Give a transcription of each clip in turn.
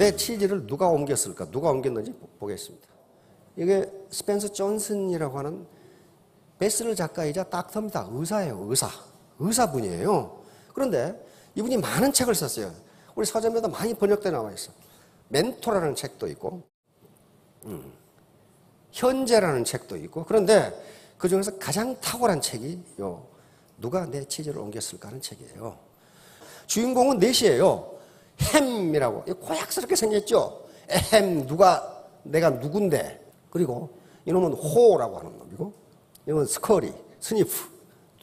내 치즈를 누가 옮겼을까? 누가 옮겼는지 보겠습니다. 이게 스펜서 존슨이라고 하는 베스트셀러 작가이자 닥터입니다. 의사예요. 의사분이에요. 그런데 이분이 많은 책을 썼어요. 우리 서점에도 많이 번역돼 나와 있어. 멘토라는 책도 있고 현재라는 책도 있고. 그런데 그중에서 가장 탁월한 책이 누가 내 치즈를 옮겼을까 하는 책이에요. 주인공은 넷이에요. 햄이라고 고약스럽게 생겼죠. 내가 누군데. 그리고 이놈은 호라고 하는 놈이고, 이놈은 스커리, 스니프,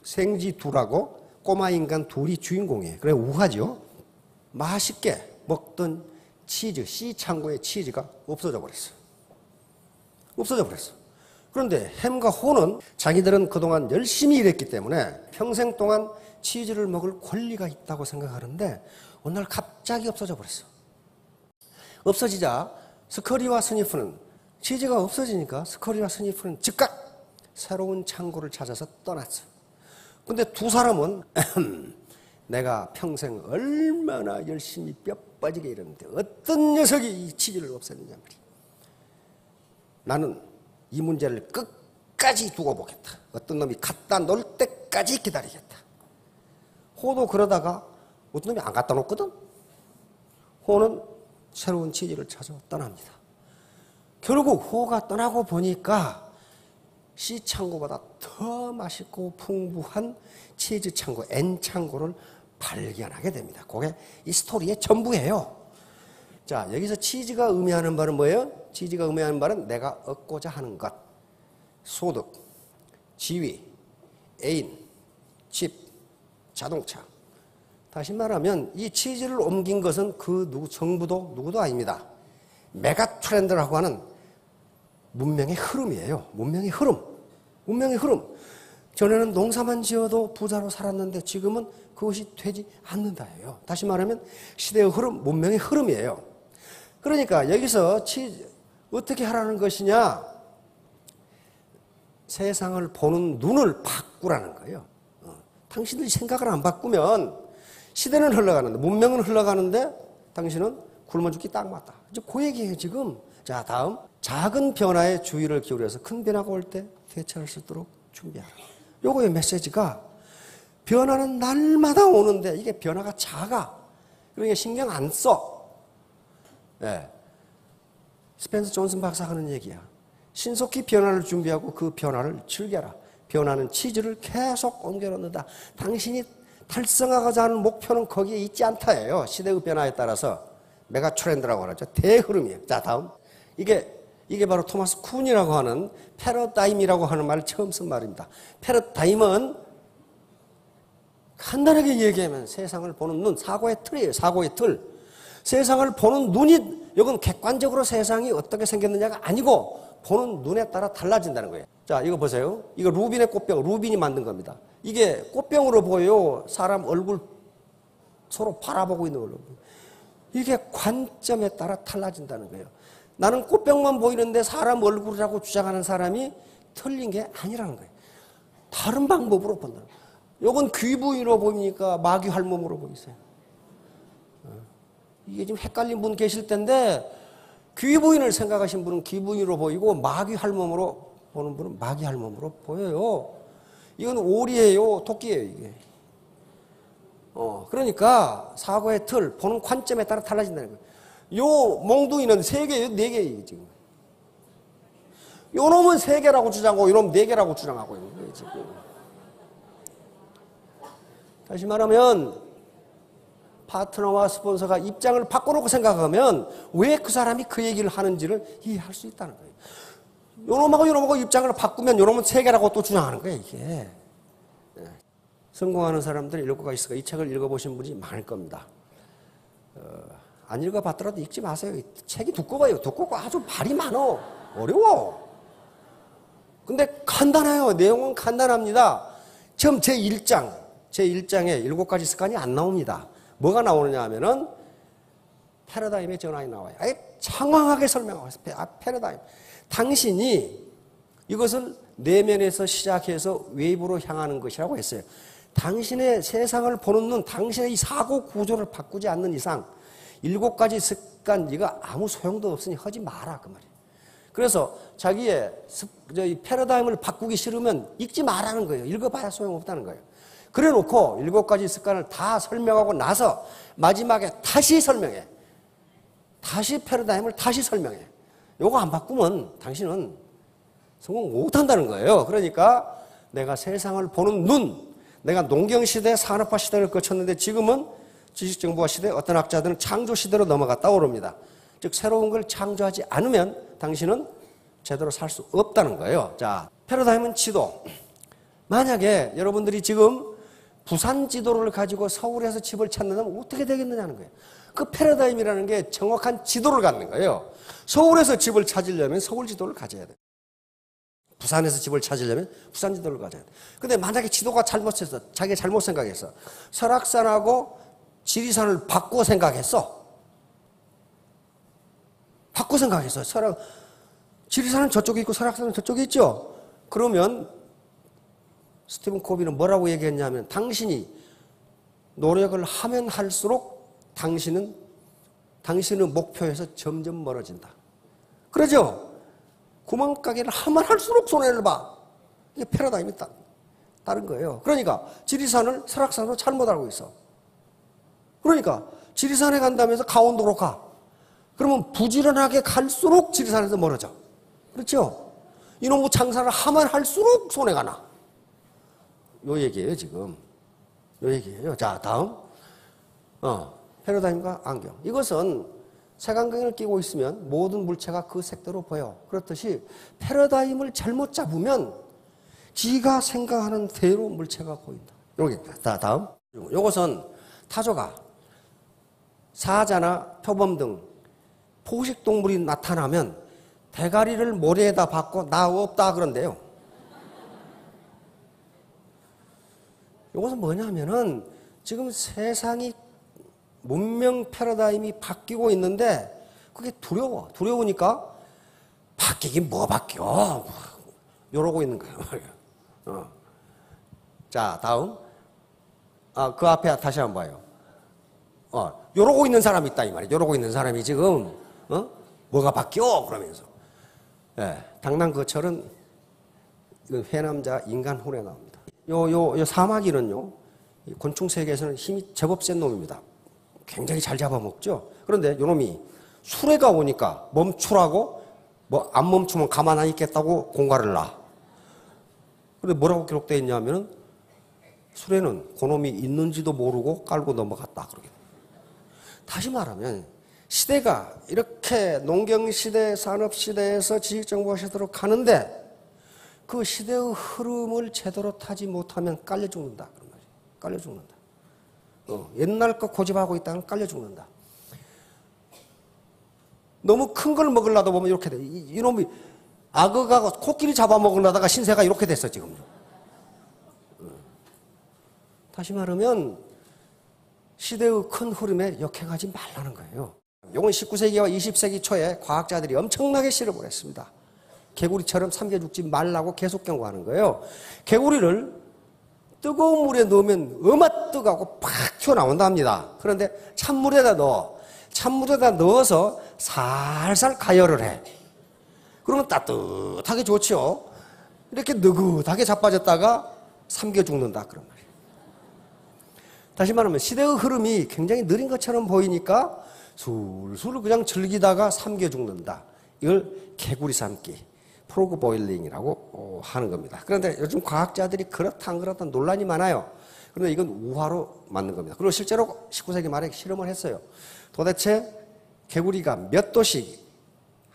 생쥐 둘하고 꼬마 인간 둘이 주인공이에요. 그래 우하죠. 맛있게 먹던 치즈, C창고의 치즈가 없어져 버렸어요. 그런데 햄과 호는 자기들은 그동안 열심히 일했기 때문에 평생 동안 치즈를 먹을 권리가 있다고 생각하는데 어느 날 갑자기 없어져 버렸어. 없어지자 스커리와 스니프는, 치즈가 없어지니까 스커리와 스니프는 즉각 새로운 창고를 찾아서 떠났어. 근데 두 사람은 내가 평생 얼마나 열심히 뼈 빠지게 일했는데 어떤 녀석이 이 치즈를 없앴느냐 말이야. 나는 이 문제를 끝까지 두고 보겠다. 어떤 놈이 갖다 놓을 때까지 기다리겠다. 호도 그러다가 어떤 놈이 안 갖다 놓거든. 호는 새로운 치즈를 찾아 떠납니다. 결국 호가 떠나고 보니까 C창고보다 더 맛있고 풍부한 치즈창고, N창고를 발견하게 됩니다. 그게 이 스토리의 전부예요. 자, 여기서 치즈가 의미하는 바는 뭐예요? 치즈가 의미하는 바는 내가 얻고자 하는 것, 소득, 지위, 애인, 집, 자동차. 다시 말하면 이 치즈를 옮긴 것은 정부도 누구도 아닙니다. 메가 트렌드라고 하는 문명의 흐름이에요. 문명의 흐름. 전에는 농사만 지어도 부자로 살았는데 지금은 그것이 되지 않는다예요. 다시 말하면 시대의 흐름, 문명의 흐름이에요. 그러니까 여기서 어떻게 하라는 것이냐? 세상을 보는 눈을 바꾸라는 거예요. 당신들이 생각을 안 바꾸면 시대는 흘러가는데, 문명은 흘러가는데 당신은 굶어 죽기 딱 맞다. 이제 그 얘기예요, 지금. 자, 다음. 작은 변화에 주의를 기울여서 큰 변화가 올 때 대처할 수 있도록 준비하라. 요거의 메시지가 변화는 날마다 오는데 이게 변화가 작아. 그러니까 신경 안 써. 네. 스펜서 존슨 박사가 하는 얘기야. 신속히 변화를 준비하고 그 변화를 즐겨라. 변화는 치즈를 계속 옮겨놓는다. 당신이 달성하고자 하는 목표는 거기에 있지 않다예요. 시대의 변화에 따라서. 메가 트렌드라고 하죠. 대흐름이에요. 자, 다음. 이게 바로 토마스 쿤이라고 하는 패러다임이라고 하는 말을 처음 쓴 말입니다. 패러다임은 간단하게 얘기하면 세상을 보는 눈, 사고의 틀이에요. 사고의 틀. 세상을 보는 눈이, 이건 객관적으로 세상이 어떻게 생겼느냐가 아니고 보는 눈에 따라 달라진다는 거예요. 자, 이거 보세요. 이거 루빈의 꽃병, 루빈이 만든 겁니다. 이게 꽃병으로 보여요. 사람 얼굴 서로 바라보고 있는 걸로. 이게 관점에 따라 달라진다는 거예요. 나는 꽃병만 보이는데 사람 얼굴이라고 주장하는 사람이 틀린 게 아니라는 거예요. 다른 방법으로 본다는 거예요. 요건 귀 부위로 보니까 마귀 할멈으로 보이세요. 이게 지금 헷갈린 분 계실 텐데 귀 부인을 생각하신 분은 귀 부위로 보이고 마귀 할멈으로 보는 분은 마귀 할멈으로 보여요. 이건 오리예요, 토끼예요, 이게. 그러니까 사고의 틀, 보는 관점에 따라 달라진다는 거예요. 요 몽둥이는 3개예요, 4개예요, 지금. 요 놈은 3개라고 주장하고, 요 놈은 4개라고 주장하고 있는 거예요, 지금. 다시 말하면, 파트너와 스폰서가 입장을 바꿔놓고 생각하면, 왜 그 사람이 그 얘기를 하는지를 이해할 수 있다는 거예요. 요 놈하고 입장을 바꾸면, 요 놈은 3개라고 또 주장하는 거예요, 이게. 성공하는 사람들이 읽고가 있을까? 이 책을 읽어보신 분이 많을 겁니다. 안 읽어봤더라도 읽지 마세요. 책이 두꺼워요. 두껍고 아주 말이 많어. 어려워. 근데 간단해요. 내용은 간단합니다. 처음 제1장에 7가지 습관이 안 나옵니다. 뭐가 나오느냐 하면은 패러다임의 전환이 나와요. 아예 장황하게 설명하고 있어요. 패러다임. 당신이 이것을 내면에서 시작해서 외부로 향하는 것이라고 했어요. 당신의 세상을 보는 눈, 당신의 이 사고 구조를 바꾸지 않는 이상 7가지 습관 이거 아무 소용도 없으니 하지 마라 그 말이에요. 그래서 자기의 패러다임을 바꾸기 싫으면 읽지 말라는 거예요. 읽어봐야 소용없다는 거예요. 그래 놓고 7가지 습관을 다 설명하고 나서 마지막에 다시 설명해. 다시 패러다임을 다시 설명해. 요거 안 바꾸면 당신은 성공 못한다는 거예요. 그러니까 내가 세상을 보는 눈, 내가 농경시대, 산업화 시대를 거쳤는데 지금은 지식정보화 시대, 어떤 학자들은 창조시대로 넘어갔다 오릅니다. 즉 새로운 걸 창조하지 않으면 당신은 제대로 살 수 없다는 거예요. 자, 패러다임은 지도. 만약에 여러분들이 지금 부산 지도를 가지고 서울에서 집을 찾는다면 어떻게 되겠느냐는 거예요. 그 패러다임이라는 게 정확한 지도를 갖는 거예요. 서울에서 집을 찾으려면 서울 지도를 가져야 돼요. 부산에서 집을 찾으려면 부산 지도를 가져야 돼요. 근데 만약에 지도가 잘못해서 자기가 잘못 생각했어. 설악산하고 지리산을 바꿔 생각했어. 바꿔 생각했어. 지리산은 저쪽에 있고 설악산은 저쪽에 있죠. 그러면 스티븐 코비는 뭐라고 얘기했냐면 당신이 노력을 하면 할수록 당신의 목표에서 점점 멀어진다. 그러죠? 구멍가게를 하면 할수록 손해를 봐. 이게 패러다임이 다른 거예요. 그러니까 지리산을 설악산으로 잘못 알고 있어. 그러니까 지리산에 간다면서 강원도로 가. 그러면 부지런하게 갈수록 지리산에서 멀어져. 그렇죠? 이놈의 장사를 하면 할수록 손해가 나. 요 얘기예요, 지금. 요 얘기예요. 자, 다음. 패러다임과 안경. 이것은 색안경을 끼고 있으면 모든 물체가 그 색대로 보여. 그렇듯이 패러다임을 잘못 잡으면 지가 생각하는 대로 물체가 보인다. 요게 다음. 요것은 타조가 사자나 표범 등 포식동물이 나타나면 대가리를 모래에다 박고 나 없다 그런데요. 이것은 뭐냐면은 지금 세상이 문명 패러다임이 바뀌고 있는데 그게 두려워. 두려우니까 바뀌긴 뭐 바뀌어. 이러고 있는 거예요. 자, 다음. 그 앞에 다시 한번 봐요. 이러고 있는 사람이 있다 이 말이에요. 이러고 있는 사람이 지금 뭐가 바뀌어 그러면서. 당랑거철은 회남자 인간 혼에 나옵니다. 요 사마귀는요, 곤충 세계에서는 힘이 제법 센 놈입니다. 굉장히 잘 잡아먹죠. 그런데 요놈이 수레가 오니까 멈추라고 뭐 안 멈추면 가만 안 있겠다고 공갈을 놔. 그런데 뭐라고 기록되어 있냐면은 수레는 그놈이 있는지도 모르고 깔고 넘어갔다 그러게. 다시 말하면 시대가 이렇게 농경시대, 산업시대에서 지식정보화 시대로 가는데 그 시대의 흐름을 제대로 타지 못하면 깔려 죽는다. 그런 말이에요. 깔려 죽는다. 옛날 거 고집하고 있다면 깔려 죽는다. 너무 큰 걸 먹으려다 보면 이렇게 돼. 이놈이 악어가 코끼리 잡아먹으려다가 신세가 이렇게 됐어, 지금. 다시 말하면 시대의 큰 흐름에 역행하지 말라는 거예요. 이건 19세기와 20세기 초에 과학자들이 엄청나게 실험을 했습니다. 개구리처럼 삼켜 죽지 말라고 계속 경고하는 거예요. 개구리를 뜨거운 물에 넣으면 어마뜨거하고 팍 튀어나온답니다. 그런데 찬물에다 넣어서 살살 가열을 해. 그러면 따뜻하게 좋죠. 이렇게 느긋하게 자빠졌다가 삼켜 죽는다 그런 말이에요. 다시 말하면 시대의 흐름이 굉장히 느린 것처럼 보이니까 술술 그냥 즐기다가 삼켜 죽는다. 이걸 개구리 삶기, 프로그 보일링이라고 하는 겁니다. 그런데 요즘 과학자들이 그렇다 안 그렇다 논란이 많아요. 그런데 이건 우화로 맞는 겁니다. 그리고 실제로 19세기 말에 실험을 했어요. 도대체 개구리가 몇 도씩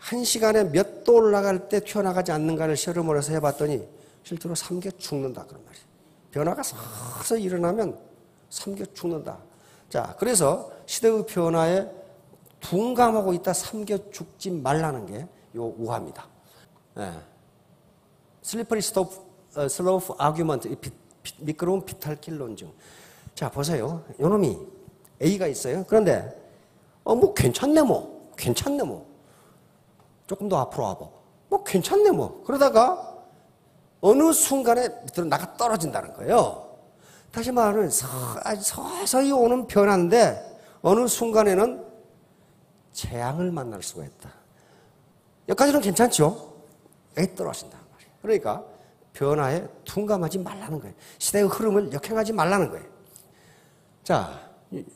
1시간에 몇 도 올라갈 때 튀어나가지 않는가를 실험을 해서 해봤더니 실제로 삼켜 죽는다 그런 말이에요. 변화가 서서히 일어나면 삼켜 죽는다. 자, 그래서 시대의 변화에 둔감하고 있다 삼켜 죽지 말라는 게 요 우화입니다. 슬리퍼리 슬로프 아규먼트, 미끄러운 비탈길 논증. 자, 보세요. 요놈이 A가 있어요. 그런데 뭐 괜찮네 뭐. 조금 더 앞으로 와봐. 뭐 괜찮네 뭐. 그러다가 어느 순간에 밑으로 나가 떨어진다는 거예요. 다시 말하면 서서히 오는 변화인데 어느 순간에는 재앙을 만날 수가 있다. 여기까지는 괜찮죠? 여기 떨어진단 말이에요. 그러니까 변화에 둔감하지 말라는 거예요. 시대의 흐름을 역행하지 말라는 거예요. 자,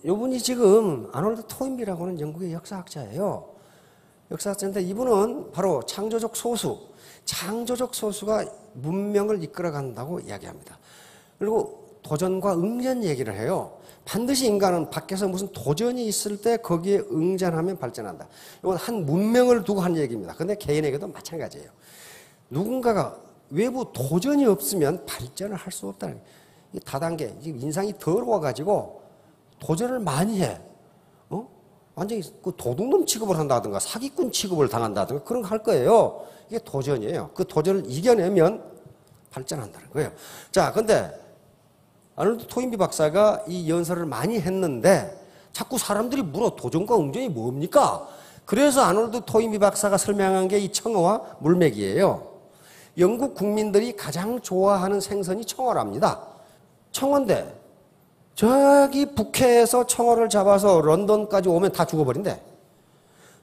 이분이 지금 아놀드 토인비라고 하는 영국의 역사학자예요. 역사학자인데 이분은 바로 창조적 소수가 문명을 이끌어간다고 이야기합니다. 그리고 도전과 응전 얘기를 해요. 반드시 인간은 밖에서 무슨 도전이 있을 때 거기에 응전하면 발전한다. 이건 한 문명을 두고 한 얘기입니다. 근데 개인에게도 마찬가지예요. 누군가가 외부 도전이 없으면 발전을 할 수 없다는 거예요. 이 다단계, 지금 인상이 더러워가지고 도전을 많이 해. 완전히 그 도둑놈 취급을 한다든가 사기꾼 취급을 당한다든가 그런 거 할 거예요. 이게 도전이에요. 그 도전을 이겨내면 발전한다는 거예요. 자, 근데 아놀드 토인비 박사가 이 연설을 많이 했는데 자꾸 사람들이 물어 도전과 응전이 뭡니까? 그래서 아놀드 토인비 박사가 설명한 게 이 청어와 물메기예요. 영국 국민들이 가장 좋아하는 생선이 청어랍니다. 청어인데 저기 북해에서 청어를 잡아서 런던까지 오면 다 죽어버린대.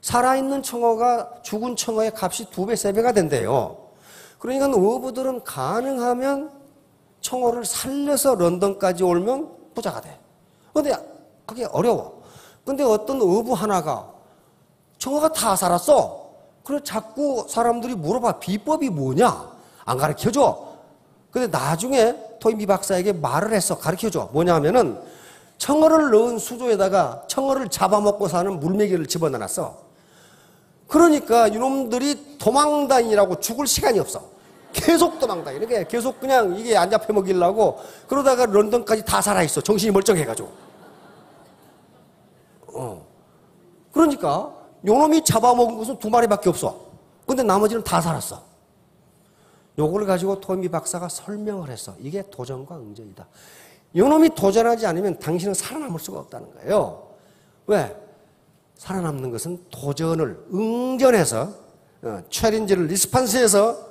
살아있는 청어가 죽은 청어의 값이 2배, 3배가 된대요. 그러니까 어부들은 가능하면 청어를 살려서 런던까지 오면 부자가 돼. 근데 그게 어려워. 근데 어떤 어부 하나가 청어가 다 살았어. 그래 자꾸 사람들이 물어봐. 비법이 뭐냐? 안 가르쳐줘. 근데 나중에 토인비 박사에게 말을 했어. 가르쳐줘. 뭐냐면은 청어를 넣은 수조에다가 청어를 잡아먹고 사는 물메기를 집어넣어놨어. 그러니까 이놈들이 도망다니라고 죽을 시간이 없어. 계속 도망다니. 이렇게 계속 그냥 이게 안 잡혀 먹이려고 그러다가 런던까지 다 살아있어. 정신이 멀쩡해가지고. 그러니까 요놈이 잡아먹은 것은 2마리밖에 없어. 근데 나머지는 다 살았어. 요걸 가지고 토인비 박사가 설명을 했어. 이게 도전과 응전이다. 요놈이 도전하지 않으면 당신은 살아남을 수가 없다는 거예요. 왜? 살아남는 것은 도전을 응전해서 챌린지를 리스판스해서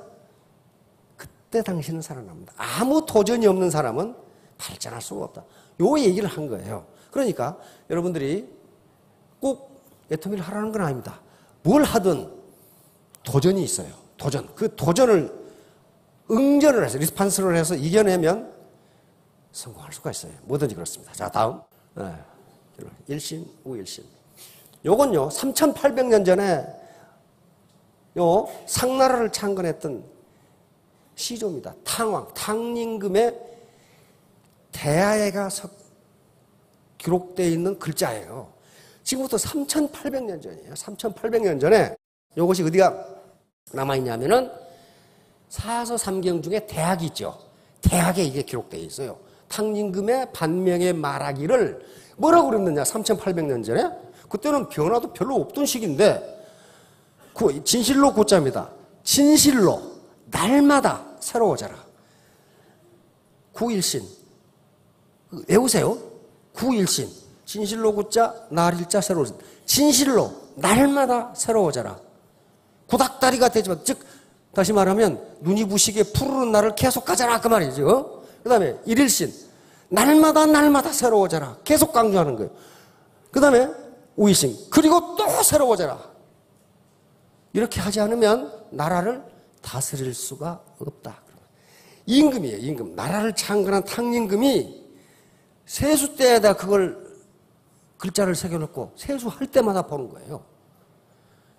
그때 당신은 살아납니다. 아무 도전이 없는 사람은 발전할 수가 없다. 요 얘기를 한 거예요. 그러니까 여러분들이 꼭 애터미를 하라는 건 아닙니다. 뭘 하든 도전이 있어요. 도전. 그 도전을 응전을 해서 리스판스를 해서 이겨내면 성공할 수가 있어요. 뭐든지 그렇습니다. 자, 다음. 일신, 우일신. 요건요, 3,800년 전에 요 상나라를 창건했던 시조입니다. 탕왕, 탕닝금의 대하에가 기록되어 있는 글자예요. 지금부터 3,800년 전이에요. 3,800년 전에 요것이 어디가 남아있냐면은 사서 삼경 중에 대학이 있죠. 대학에 이게 기록되어 있어요. 탕닝금의 반명에 말하기를 뭐라고 그랬느냐? 3,800년 전에? 그때는 변화도 별로 없던 시기인데 그 진실로 고자입니다. 진실로 날마다 새로워져라. 구일신 외우세요. 구일신 진실로 고자 날일자 새로워져라. 진실로 날마다 새로워져라. 구닥다리가 되지만 즉 다시 말하면 눈이 부시게 푸르른 날을 계속 가져라 그 말이죠. 그 다음에 일일신 날마다 새로워져라. 계속 강조하는 거예요. 그 다음에 우이신 그리고 또 새로워져라. 이렇게 하지 않으면 나라를 다스릴 수가 없다. 임금이에요. 임금. 나라를 창건한 탕임금이 세수 때에다 그걸 글자를 새겨놓고 세수할 때마다 보는 거예요.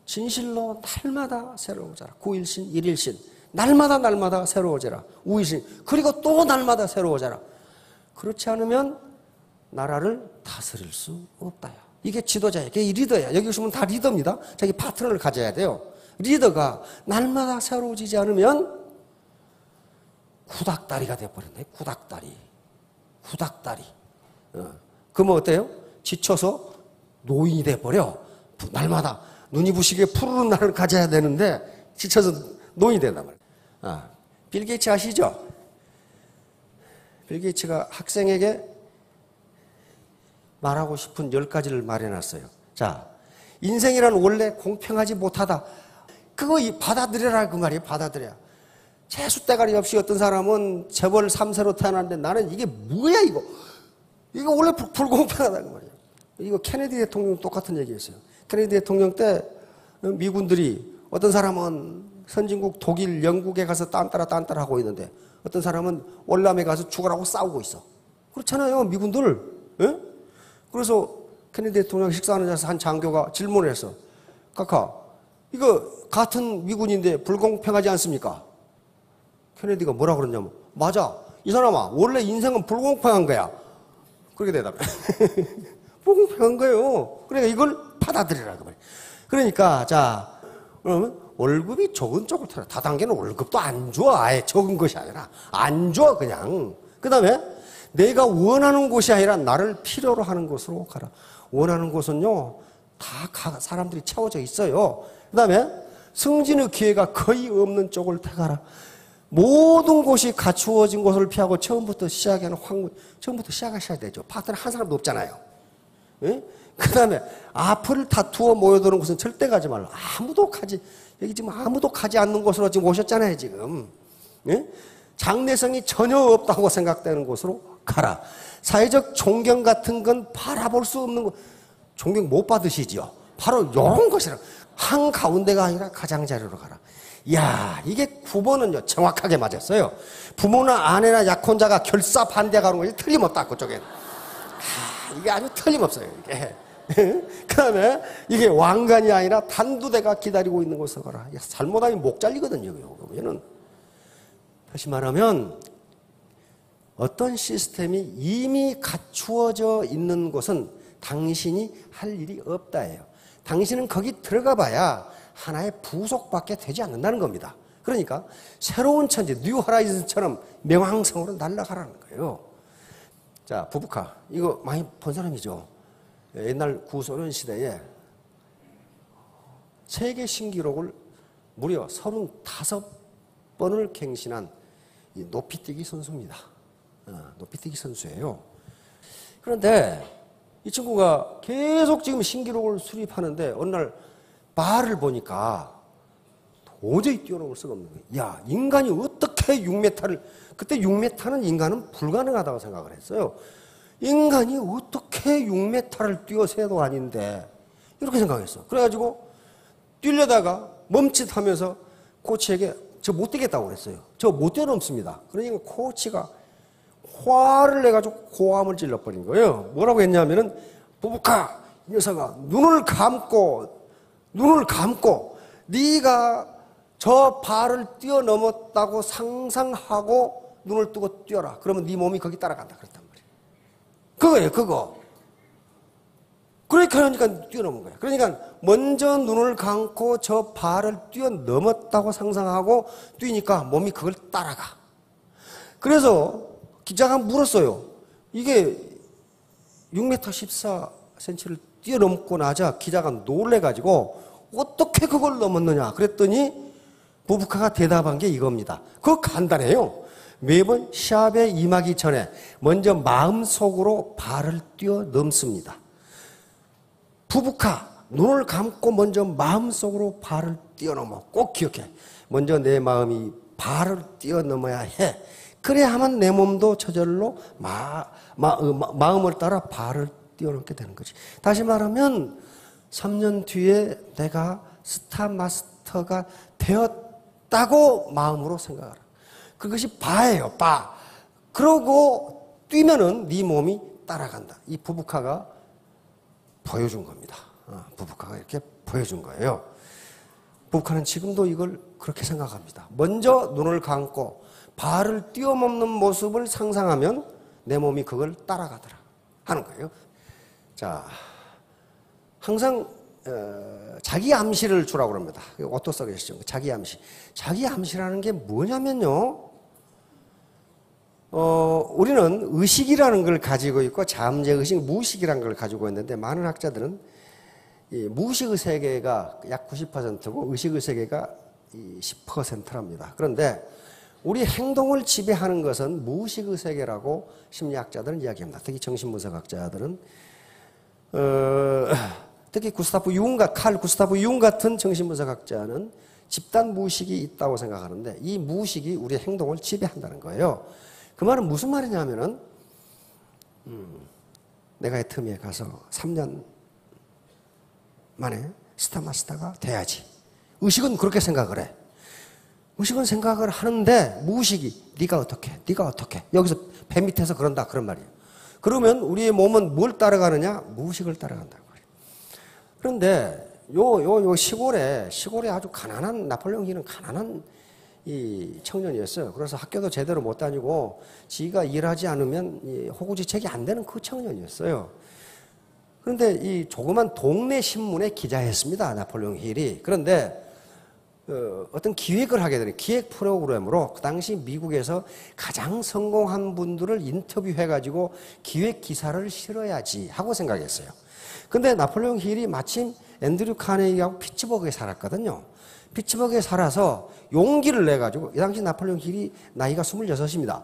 진실로 날마다 새로워져라. 구일신, 일일신. 날마다 새로워져라. 우일신. 그리고 또 날마다 새로워져라. 그렇지 않으면 나라를 다스릴 수 없다. 이게 지도자예요. 이게 리더야. 여기 오시면 다 리더입니다. 자기 파트너를 가져야 돼요. 리더가 날마다 새로워지지 않으면 구닥다리가 돼버렸네. 구닥다리. 그러면 어때요? 지쳐서 노인이 돼버려. 날마다 눈이 부시게 푸르른 날을 가져야 되는데 지쳐서 노인이 된단 말이에요. 빌 게이츠 아시죠? 빌 게이츠가 학생에게 말하고 싶은 10가지를 말해놨어요. 자, 인생이란 원래 공평하지 못하다. 그거 받아들여라 그 말이에요. 받아들여. 재수대가리 없이 어떤 사람은 재벌 3세로 태어났는데 나는 이게 뭐야 이거. 이거 원래 불공평하다 그 말이에요. 이거 케네디 대통령 똑같은 얘기했어요. 케네디 대통령 때 미군들이 어떤 사람은 선진국 독일, 영국에 가서 딴따라 하고 있는데 어떤 사람은 월남에 가서 죽으라고 싸우고 있어. 그렇잖아요, 미군들. 예? 그래서 케네디 대통령 식사하는 자리에서 한 장교가 질문을 했어. 카카, 이거 같은 미군인데 불공평하지 않습니까? 케네디가 뭐라 그러냐면, 맞아. 이 사람아, 원래 인생은 불공평한 거야. 그렇게 대답해. 불공평한 거예요. 그러니까 이걸 받아들이라고 말이야. 그러니까, 자, 그러면 월급이 적은 쪽을 타라. 다단계는 월급도 안 줘. 아예 적은 것이 아니라. 안 줘, 그냥. 그 다음에 내가 원하는 곳이 아니라 나를 필요로 하는 곳으로 가라. 원하는 곳은요, 다 사람들이 채워져 있어요. 그 다음에 승진의 기회가 거의 없는 쪽을 택하라. 모든 곳이 갖추어진 곳을 피하고 처음부터 시작하는 처음부터 시작하셔야 되죠. 파트너 한 사람도 없잖아요. 예? 그 다음에 앞을 다투어 모여드는 곳은 절대 가지 말라. 여기 지금 아무도 가지 않는 곳으로 지금 오셨잖아요, 지금. 예? 장래성이 전혀 없다고 생각되는 곳으로 가라. 사회적 존경 같은 건 바라볼 수 없는 것, 존경 못 받으시죠? 바로 이런 것이라. 한가운데가 아니라 가장자리로 가라. 이야, 이게 9번은요, 정확하게 맞았어요. 부모나 아내나 약혼자가 결사반대가는 것이 틀림없다, 그쪽에는. 이게 아주 틀림없어요, 이게. 그 다음에 이게 왕관이 아니라 단두대가 기다리고 있는 곳으로 가라. 잘못하면 목 잘리거든요, 그러면은. 다시 말하면, 어떤 시스템이 이미 갖추어져 있는 곳은 당신이 할 일이 없다예요. 당신은 거기 들어가 봐야 하나의 부속밖에 되지 않는다는 겁니다. 그러니까 새로운 천지, 뉴 호라이즌처럼 명왕성으로 날아가라는 거예요. 자, 부부카. 이거 많이 본 사람이죠. 옛날 구소련 시대에 세계 신기록을 무려 35번을 갱신한 이 높이뛰기 선수입니다. 높이뛰기 선수예요. 그런데 이 친구가 계속 지금 신기록을 수립하는데 어느 날 말을 보니까 도저히 뛰어넘을 수가 없는 거예요. 야, 인간이 어떻게 6m를, 그때 6m는 인간은 불가능하다고 생각을 했어요. 인간이 어떻게 6m를 뛰어서도 아닌데 이렇게 생각했어. 그래가지고 뛰려다가 멈칫하면서 코치에게 저 못 뛰겠다고 그랬어요. 저 못 뛰어넘습니다. 그러니까 코치가 화를 내가지고 고함을 질러버린 거예요. 뭐라고 했냐면은, 부부카, 이 녀석아, 눈을 감고 네가 저 발을 뛰어넘었다고 상상하고 눈을 뜨고 뛰어라. 그러면 네 몸이 거기 따라간다 그랬단 말이에요. 그거예요, 그거. 그러니까 뛰어넘은 거예요. 그러니까 먼저 눈을 감고 저 발을 뛰어넘었다고 상상하고 뛰니까 몸이 그걸 따라가. 그래서 기자가 물었어요. 이게 6m 14cm를 뛰어넘고 나자 기자가 놀래가지고 어떻게 그걸 넘었느냐 그랬더니 부부카가 대답한 게 이겁니다. 그거 간단해요. 매번 시합에 임하기 전에 먼저 마음속으로 발을 뛰어넘습니다. 부부카, 눈을 감고 먼저 마음속으로 발을 뛰어넘어. 꼭 기억해. 먼저 내 마음이 발을 뛰어넘어야 해. 그래야만 내 몸도 저절로 마음을 따라 발을 뛰어넘게 되는 거지. 다시 말하면 3년 뒤에 내가 스타 마스터가 되었다고 마음으로 생각하라. 그것이 바예요, 바. 그러고 뛰면은 네 몸이 따라간다. 이 부부카가 보여준 겁니다. 부부카가 이렇게 보여준 거예요. 부부카는 지금도 이걸 그렇게 생각합니다. 먼저 눈을 감고 발을 뛰어넘는 모습을 상상하면 내 몸이 그걸 따라가더라 하는 거예요. 자, 항상 자기 암시를 주라고 그럽니다. 오토 써 계시죠? 자기 암시. 자기 암시라는 게 뭐냐면요. 우리는 의식이라는 걸 가지고 있고 잠재의식, 무의식이라는 걸 가지고 있는데 많은 학자들은 이 무의식의 세계가 약 90%고 의식의 세계가 10%랍니다. 그런데 우리 행동을 지배하는 것은 무의식의 세계라고 심리학자들은 이야기합니다. 특히 정신분석학자들은 특히 칼 구스타프 융 같은 정신분석학자는 집단 무의식이 있다고 생각하는데 이 무의식이 우리의 행동을 지배한다는 거예요. 그 말은 무슨 말이냐면은 내가 애터미에 가서 3년 만에 스타마스터가 돼야지. 의식은 그렇게 생각을 해. 의식은 생각을 하는데 무의식이 네가 어떻게 여기서 배 밑에서 그런다 그런 말이에요. 그러면 우리의 몸은 뭘 따라가느냐? 무의식을 따라간다고 말이에요. 그런데 요 시골에 아주 가난한 나폴레옹 힐은 가난한 이 청년이었어요. 그래서 학교도 제대로 못 다니고 지가 일하지 않으면 이 호구지책이 안 되는 그 청년이었어요. 그런데 이 조그만 동네 신문에 기자했습니다. 나폴레옹 힐이. 그런데 어떤 기획을 하게 되는 기획 프로그램으로 그 당시 미국에서 가장 성공한 분들을 인터뷰해가지고 기획 기사를 실어야지 하고 생각했어요. 근데 나폴레옹 힐이 마침 앤드류 카네기하고 피츠버그에 살았거든요. 피츠버그에 살아서 용기를 내가지고 이 당시 나폴레옹 힐이 나이가 26입니다.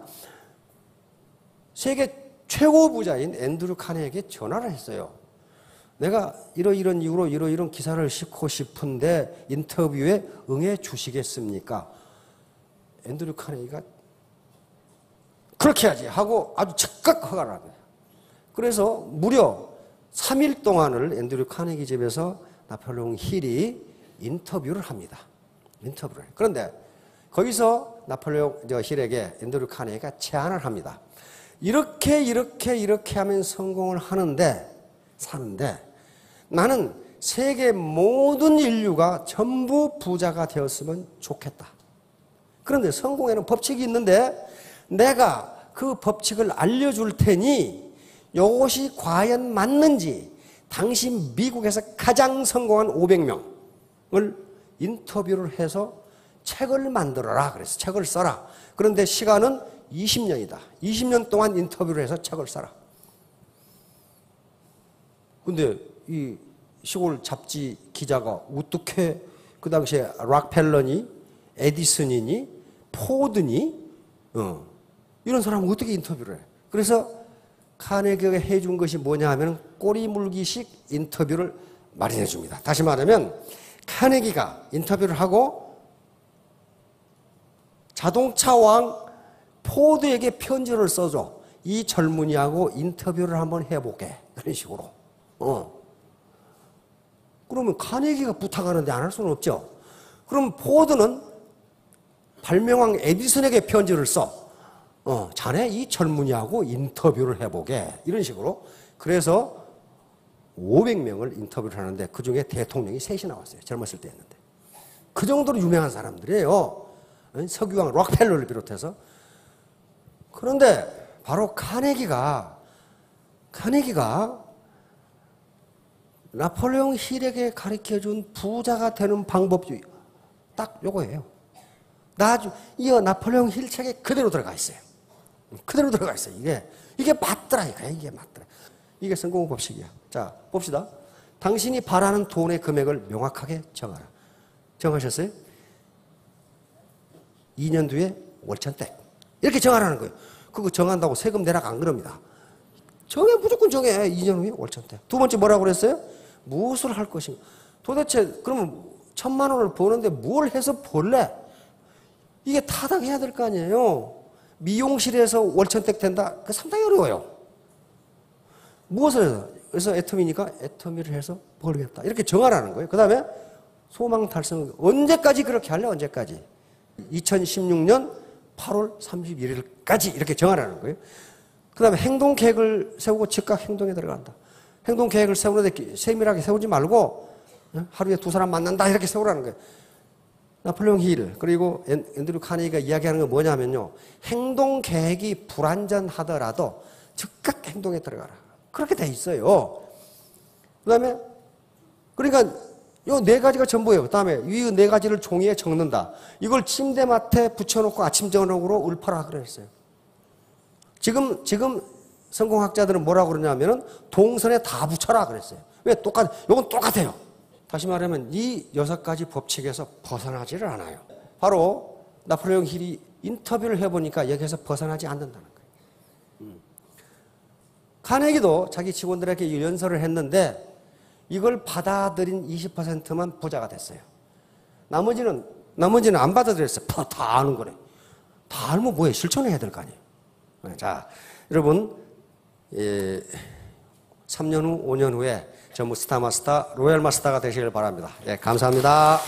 세계 최고 부자인 앤드류 카네기에게 전화를 했어요. 내가 이런 이유로 이런 기사를 싣고 싶은데 인터뷰에 응해 주시겠습니까? 앤드류 카네기가 그렇게 하지 하고 아주 즉각 허가를 합니다. 그래서 무려 3일 동안을 앤드류 카네기 집에서 나폴레옹 힐이 인터뷰를 합니다. 인터뷰를. 그런데 거기서 나폴레옹 힐에게 앤드류 카네기가 제안을 합니다. 이렇게 하면 성공을 사는데 나는 세계 모든 인류가 전부 부자가 되었으면 좋겠다. 그런데 성공에는 법칙이 있는데 내가 그 법칙을 알려줄 테니 이것이 과연 맞는지 당시 미국에서 가장 성공한 500명을 인터뷰를 해서 책을 만들어라. 그래서 책을 써라. 그런데 시간은 20년이다. 20년 동안 인터뷰를 해서 책을 써라. 근데 이 시골 잡지 기자가 어떻게 그 당시에 락펠러니, 에디슨이니, 포드니, 이런 사람은 어떻게 인터뷰를 해? 그래서 카네기가 해준 것이 뭐냐 하면 꼬리 물기식 인터뷰를 마련해 줍니다. 다시 말하면 카네기가 인터뷰를 하고 자동차 왕 포드에게 편지를 써줘. 이 젊은이하고 인터뷰를 한번 해보게. 그런 식으로. 그러면 카네기가 부탁하는데 안 할 수는 없죠. 그럼 포드는 발명왕 에디슨에게 편지를 써. 자네 이 젊은이하고 인터뷰를 해보게. 이런 식으로. 그래서 500명을 인터뷰를 하는데 그중에 대통령이 셋이 나왔어요. 젊었을 때 했는데. 그 정도로 유명한 사람들이에요. 석유왕 록펠러를 비롯해서. 그런데 바로 카네기가 나폴레옹 힐에게 가르쳐준 부자가 되는 방법이 딱 요거예요. 이 나폴레옹 힐 책에 그대로 들어가 있어요. 그대로 들어가 있어요. 이게 맞더라. 이게 맞더라. 이게 성공 법칙이야. 자, 봅시다. 당신이 바라는 돈의 금액을 명확하게 정하라. 정하셨어요? 2년 뒤에 월천댁. 이렇게 정하라는 거예요. 그거 정한다고 세금 내락 안 그럽니다. 무조건 정해. 2년 후에 월천댁. 두 번째 뭐라고 그랬어요? 무엇을 할 것인가. 도대체 그러면 1,000만 원을 버는데 뭘 해서 벌래? 이게 타당해야 될 거 아니에요. 미용실에서 월천댁 된다? 그 상당히 어려워요. 무엇을 해서? 그래서 애터미니까 애터미를 해서 벌겠다. 이렇게 정하라는 거예요. 그 다음에 소망 달성. 언제까지 그렇게 할래? 언제까지? 2016년 8월 31일까지 이렇게 정하라는 거예요. 그 다음에 행동 계획을 세우고 즉각 행동에 들어간다. 행동 계획을 세우는데 세밀하게 세우지 말고 하루에 2사람 만난다 이렇게 세우라는 거예요. 나폴레옹 힐 그리고 앤드류 카네기가 이야기하는 건 뭐냐면요. 행동 계획이 불완전하더라도 즉각 행동에 들어가라. 그렇게 돼 있어요. 그 다음에 그러니까 이 4가지가 전부예요. 그 다음에 이 4가지를 종이에 적는다. 이걸 침대맡에 붙여놓고 아침 저녁으로 읊어라 그랬어요. 지금 성공학자들은 뭐라고 그러냐면은 동선에 다 붙여라 그랬어요. 왜? 요건 똑같아요. 다시 말하면 이 6가지 법칙에서 벗어나지를 않아요. 바로 나폴레옹 힐이 인터뷰를 해보니까 여기에서 벗어나지 않는다는 거예요. 카네기도 자기 직원들에게 연설을 했는데 이걸 받아들인 20%만 부자가 됐어요. 나머지는 안 받아들였어요. 다 아는 거네. 다 알면 뭐해? 실천해야 될 거 아니에요. 자, 여러분 3년 후, 5년 후에 전무 스타마스터, 로얄마스터가 되시길 바랍니다. 예, 감사합니다.